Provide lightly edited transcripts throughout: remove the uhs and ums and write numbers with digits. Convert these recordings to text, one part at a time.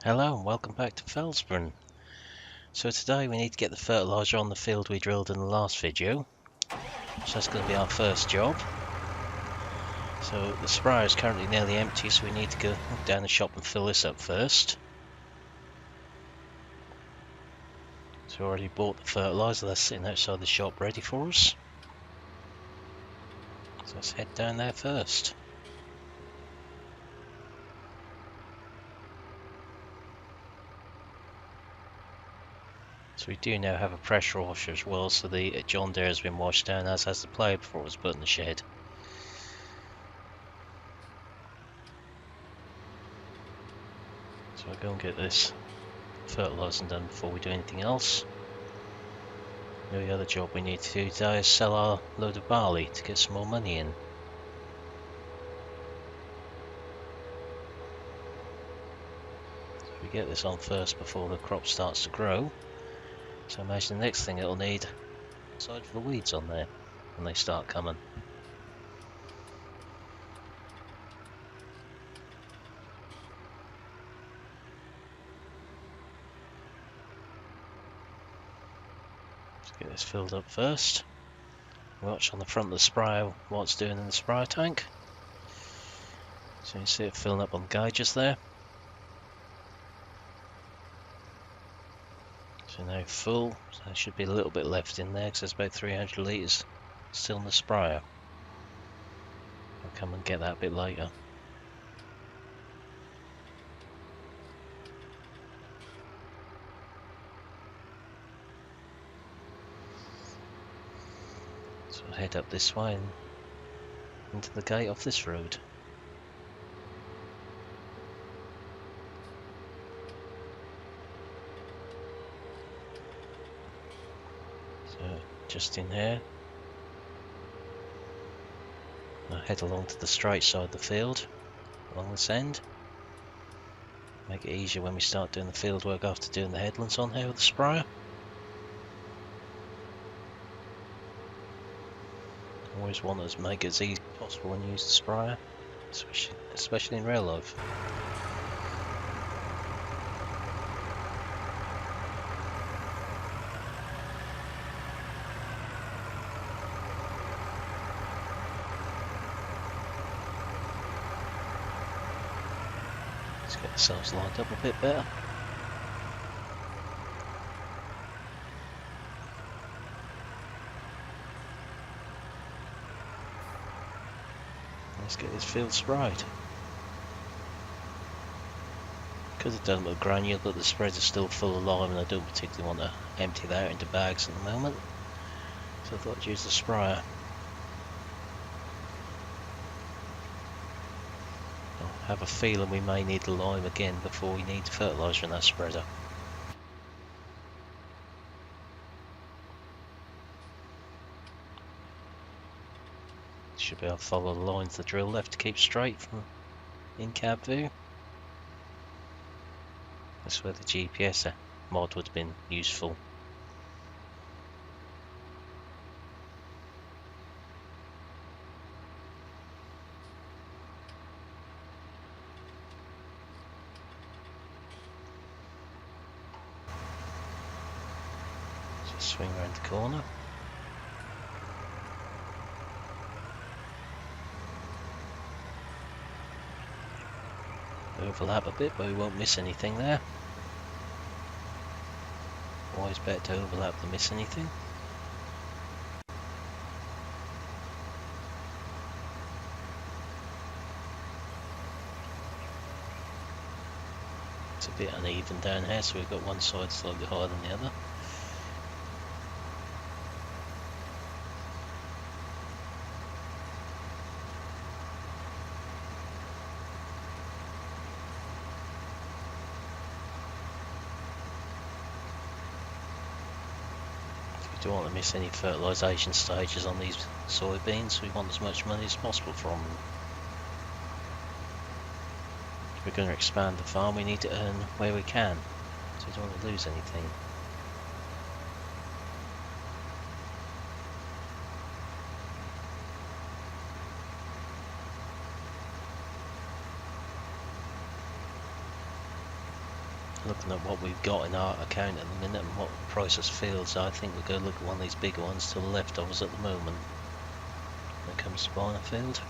Hello and welcome back to Felsbrunn. So today we need to get the fertiliser on the field we drilled in the last video. So that's going to be our first job. So the sprayer is currently nearly empty, so we need to go down the shop and fill this up first. So we already bought the fertiliser, that's sitting outside the shop ready for us. So let's head down there first. So we do now have a pressure washer as well, so the John Deere has been washed down, as has the plough before it was put in the shed. So I'll go and get this fertilising done before we do anything else. The other job we need to do today is sell our load of barley to get some more money in. So we get this on first before the crop starts to grow. So imagine the next thing it'll need, aside from the weeds on there, when they start coming. Let's get this filled up first. Watch on the front of the sprayer what it's doing in the sprayer tank. So you can see it filling up on the gauges there. So now full, so there should be a little bit left in there because there's about 300 litres still in the sprayer. I'll come and get that a bit later. So I'll head up this way and into the gate off this road. So just in here, I'll head along to the straight side of the field, along this end. Make it easier when we start doing the field work after doing the headlands on here with the sprayer. Always want to make it as easy as possible when you use the sprayer, especially in real life. Let's get ourselves lined up a bit better. Let's get this field sprayed. Could have done it with granule, but the spreads are still full of lime and I don't particularly want to empty that out into bags at the moment. So I thought I'd use the sprayer. I have a feeling we may need the lime again before we need fertiliser in that spreader. Should be able to follow the lines the drill left to keep straight from in-cab view. That's where the GPS mod would have been useful. Just swing around the corner. Overlap a bit, but we won't miss anything there. Always better to overlap than miss anything. It's a bit uneven down here, so we've got one side slightly higher than the other. We don't want to miss any fertilisation stages on these soybeans. We want as much money as possible from them. If we're going to expand the farm, we need to earn where we can, so we don't want to lose anything. Looking at what we've got in our account at the minute and what the price of fields, I think we're going to look at one of these bigger ones to the left of us at the moment when it comes to buying a field.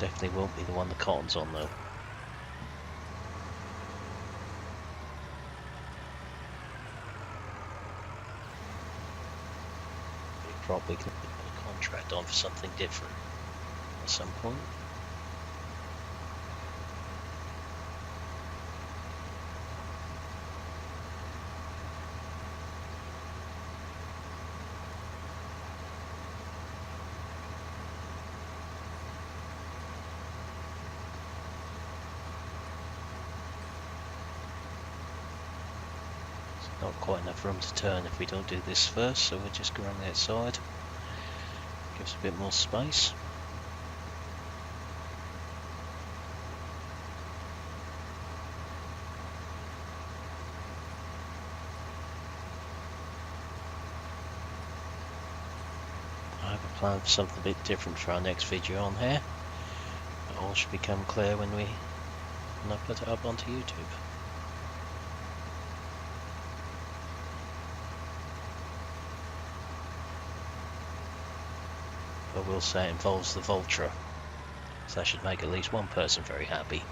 Definitely won't be the one the cotton's on though. Probably can put a contract on for something different at some point. Not quite enough room to turn if we don't do this first, so we're just going around the outside. Gives a bit more space. I have a plan for something a bit different for our next video on here. It all should become clear when I put it up onto YouTube. I will say it involves the vulture, so that should make at least one person very happy.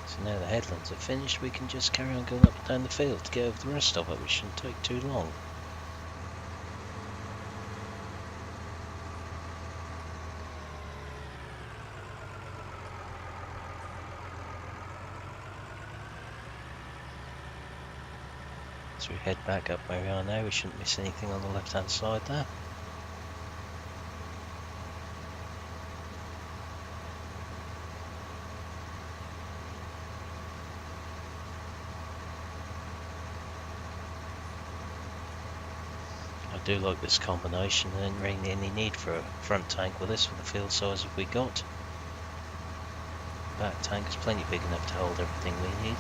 So now the headlands are finished, we can just carry on going up and down the field to get over the rest of it, which shouldn't take too long. So we head back up where we are now, we shouldn't miss anything on the left hand side there. I do like this combination, and didn't really any need for a front tank with this for the field size if we got. Back tank is plenty big enough to hold everything we need.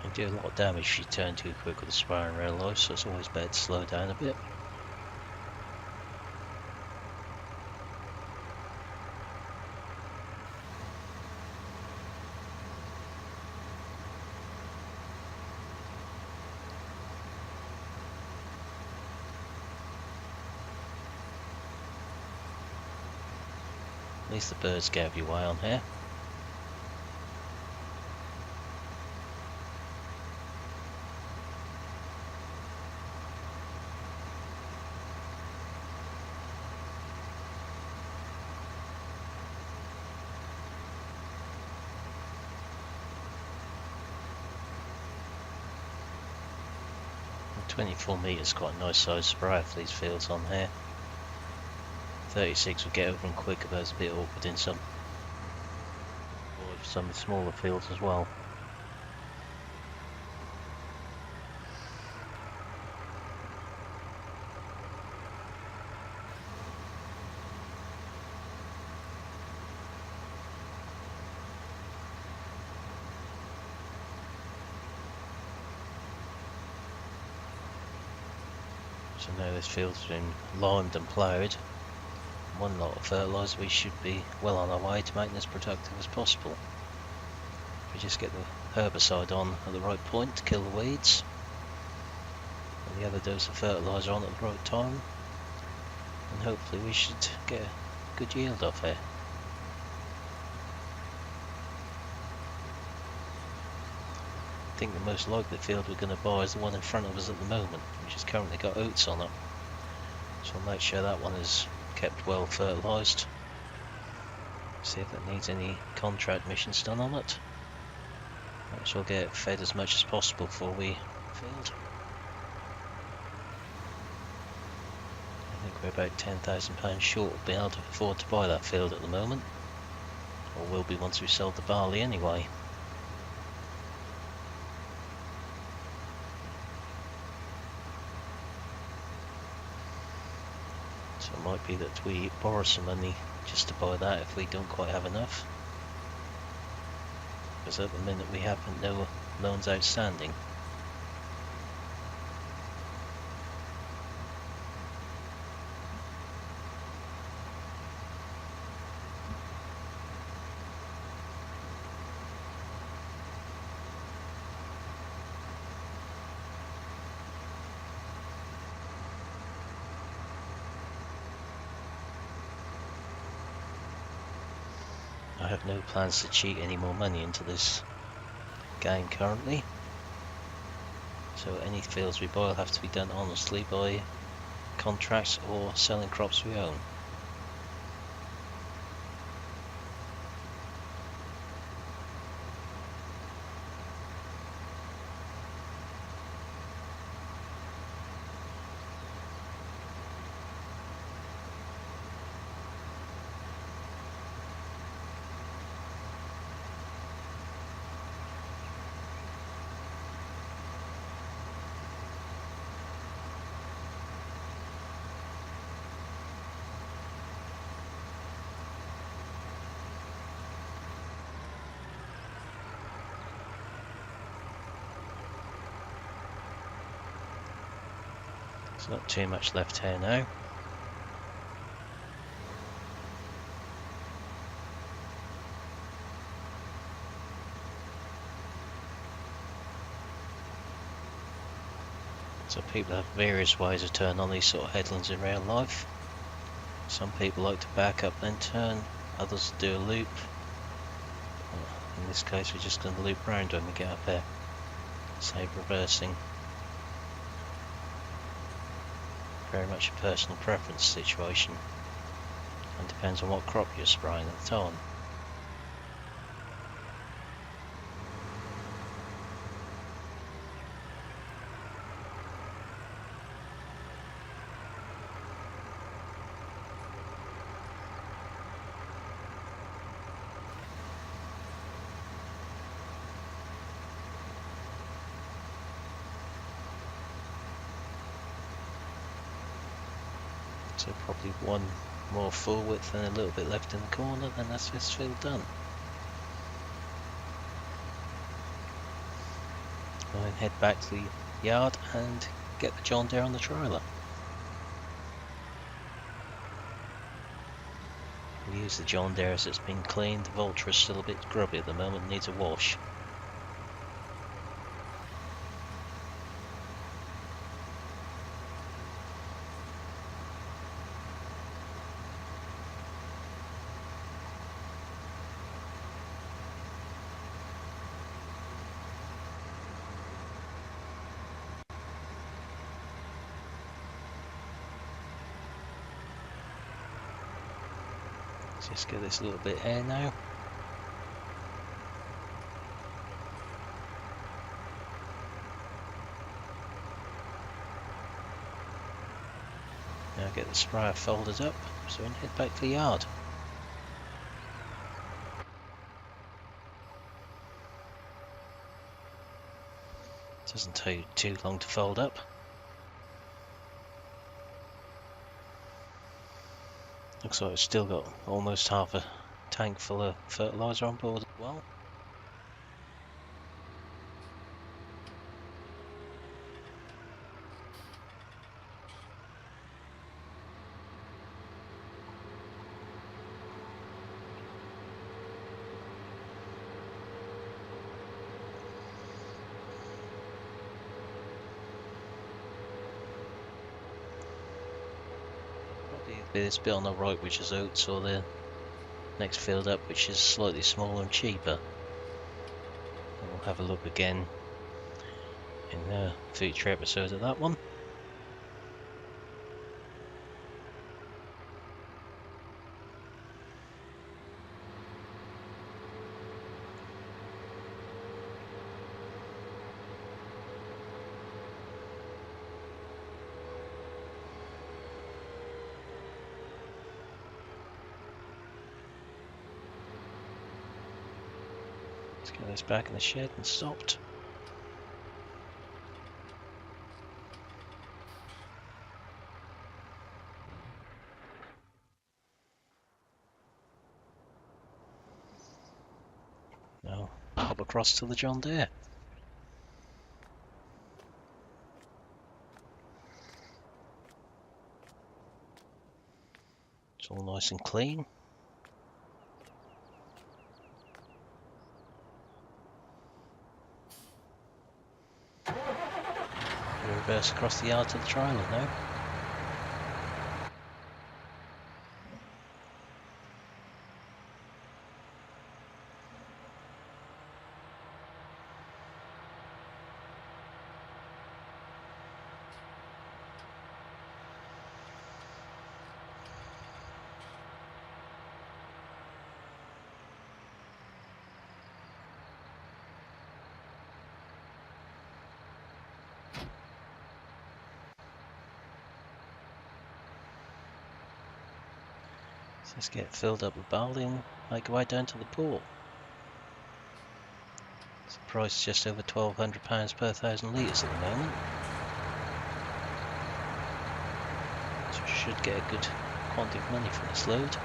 You do a lot of damage if you turn too quick with the sprayer and rail low, so it's always better to slow down a bit. At least the birds get out of your way on here. And 24 metres, quite a nice size sprayer for these fields on here. 36 would get over them quicker, but it's a bit awkward in some of the smaller fields as well. So now this field's been limed and ploughed. One lot of fertiliser, we should be well on our way to making as productive as possible. If we just get the herbicide on at the right point to kill the weeds, and the other dose of fertiliser on at the right time, and hopefully we should get a good yield off here. think the most likely field we're going to buy is the one in front of us at the moment, which has currently got oats on it. So I'll make sure that one is kept well fertilised. See if it needs any contract missions done on it. Might as well get it fed as much as possible before we field. I think we're about £10,000 short of being able to afford to buy that field at the moment. Or will be once we've sold the barley anyway. So it might be that we borrow some money just to buy that if we don't quite have enough. Because at the minute we haven't no loans outstanding. I have no plans to cheat any more money into this game currently. So any fields we buy will have to be done honestly by contracts or selling crops we own. There's not too much left here now. So people have various ways of turning on these sort of headlands in real life. Some people like to back up then turn, others do a loop. In this case we're just going to loop round when we get up there. Save reversing. Very much a personal preference situation, and depends on what crop you're spraying at the time. So probably one more full width and a little bit left in the corner, then that's this field done. I'll then head back to the yard and get the John Deere on the trailer. We use the John Deere as it's been cleaned. The Vulture is still a bit grubby at the moment, needs a wash. Just get this little bit here now. Now get the sprayer folded up so we can head back to the yard. Doesn't take too long to fold up. Looks like it's still got almost half a tank full of fertiliser on board as well. This bit on the right which is oats, or the next field up which is slightly smaller and cheaper. And we'll have a look again in a future episode of that one. Let's get this back in the shed and stopped. Now pop across to the John Deere. It's all nice and clean. Reverse across the yard to the trailer now. So let's get it filled up with barley and make our way down to the port. So the price is just over £1,200 per 1,000 litres at the moment. So we should get a good quantity of money from this load.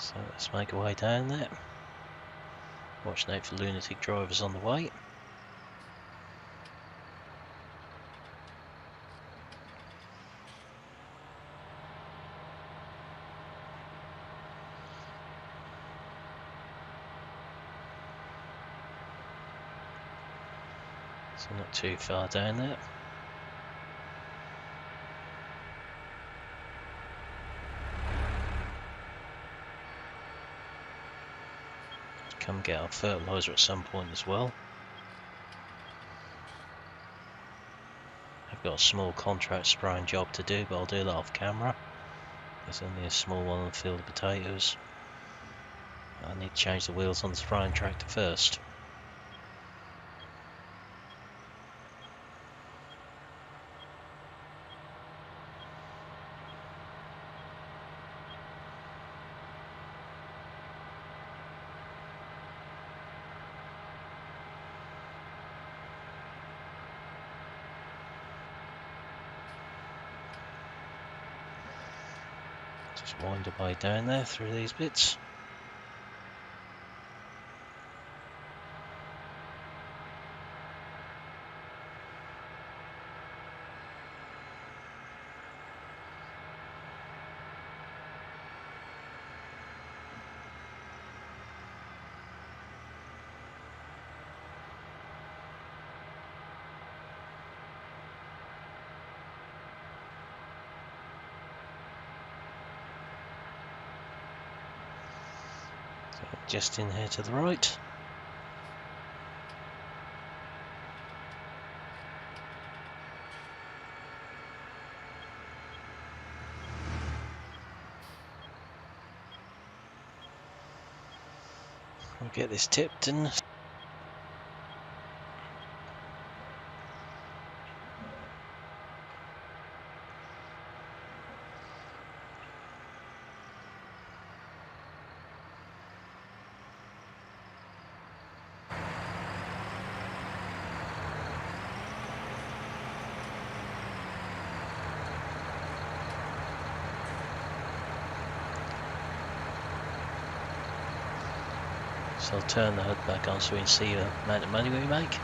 So let's make our way down there. Watching out for lunatic drivers on the way. So not too far down there. Come get our fertiliser at some point as well. I've got a small contract spraying job to do, but I'll do that off camera. There's only a small one on the field of potatoes. I need to change the wheels on the spraying tractor first. Just wind our way down there through these bits. Just in here to the right. We'll get this tipped and So I'll turn the HUD back on so we can see the amount of money we make.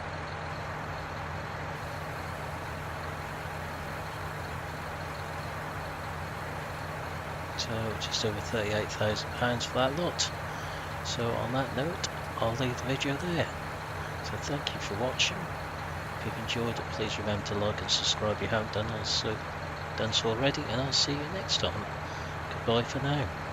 So just over £38,000 for that lot. So on that note, I'll leave the video there. So thank you for watching. If you've enjoyed it, please remember to like and subscribe if you haven't done so already, and I'll see you next time. Goodbye for now.